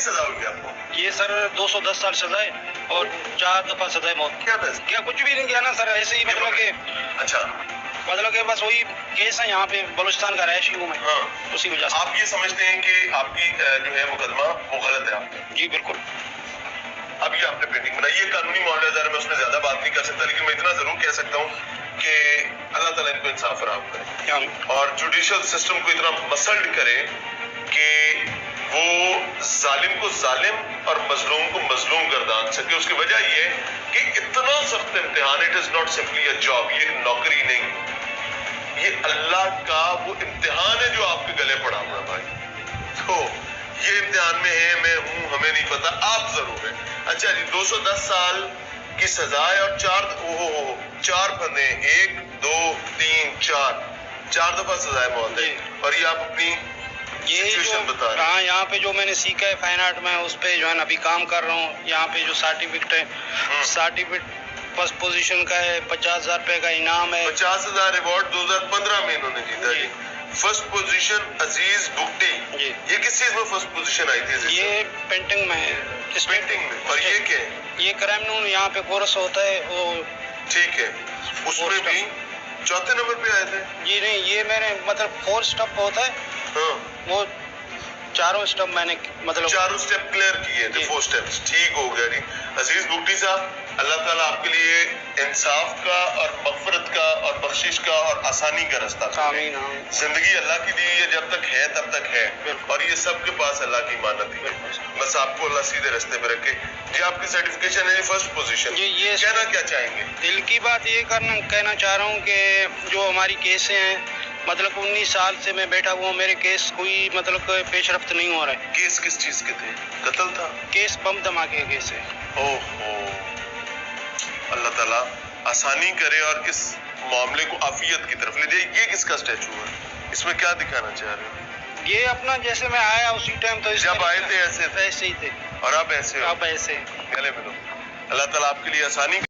सजा हुई आपको? ये सर 210 साल सजा है और 4 दफा सजा है मौत। क्या था? क्या कुछ भी नहीं किया ना सर, ऐसे ही अच्छा, मतलब कि बस वही केस है। यहाँ पे बलूचिस्तान का रहायशी हूँ मैं, हाँ। उसी वजह से। आप ये समझते हैं कि आपकी जो है मुकदमा वो गलत है आपका? जी बिल्कुल। अब ये आपने पेंटिंग बनाई, ये कानूनी मामला ज़रा मैं उसमें ज्यादा बात नहीं कर सकता, लेकिन मैं इतना जरूर कह सकता हूँ कि अल्लाह ताला इनको इंसाफ फराहम करे क्या और जुडिशल सिस्टम को इतना मसल्ड करे कि वो जालिम को जालिम और मजलूम को मजलूम गर्दान सके। उसकी वजह ये है कि इतना सख्त इम्तिहान, it is not simply a job, ये एक नौकरी नहीं, ये अल्लाह का वो इम्तिहान है जो आपके गले पड़ा हुआ भाई। तो ये इम्तिहान में है, मैं हूँ, हमें नहीं पता, आप जरूर है। अच्छा जी, 210 साल की सजा है और चार बंदे, 1 2 3 4 दफा सजाए मौत है। और ये आप अपनी ये सिचुएशन बता रहे हैं। हाँ, यहाँ पे जो मैंने सीखा है फाइन आर्ट में, उस पे जो है ना अभी काम कर रहा हूँ। यहाँ पे जो सर्टिफिकेट है, सर्टिफिकेट फर्स्ट पोजीशन का है, 50,000 रुपए का इनाम है। 50,000 अवार्ड 2015 में इन्होंने जीता जी। फर्स्ट पोजीशन अजीज बुगटी, ये किस चीज में फर्स्ट पोजीशन आई थी? ये पेंटिंग में है, इस पेंटिंग में। और ये क्या है? ये क्राइम यहाँ पे कोर्स होता है वो। ठीक है, उसमें भी चौथे नंबर पे आए थे जी। नहीं, ये मैंने मतलब 4 स्टेप होता है, हाँ। वो चारों स्टेप मैंने मतलब चारों स्टेप क्लियर किए थे, 4 स्टेप्स। ठीक हो गया जी। अजीज बुगटी साहब, अल्लाह ताला आपके लिए इंसाफ का और मगफरत का और बख्शिश का और आसानी का रास्ता खोले। जिंदगी अल्लाह की दी है, जब तक है तब तक है, और ये सबके पास अल्लाह की मानत है। बस आपको अल्लाह सीधे रास्ते पे रखे जी। आपकी सर्टिफिकेशन है फर्स्ट पोजीशन। ये कहना क्या चाहेंगे? दिल की बात ये कहना चाह रहा हूँ कि जो हमारी केसें हैं, मतलब 19 साल से मैं बैठा हुआ हूँ, मेरे केस कोई मतलब पेशरफ्त नहीं हो रहा है। केस किस चीज के थे? कत्ल था? केस बम धमाके के केस है। ओहो, अल्लाह ताला आसानी करे और इस मामले को आफियत की तरफ ले जाए। ये किसका स्टैचू है? इसमें क्या दिखाना चाह रहे हो? ये अपना, जैसे मैं आया उसी टाइम तो जब आए थे ऐसे थे? ऐसे ही थे। और अब ऐसे हो? अब ऐसे गले मिलो। अल्लाह ताला आपके लिए आसानी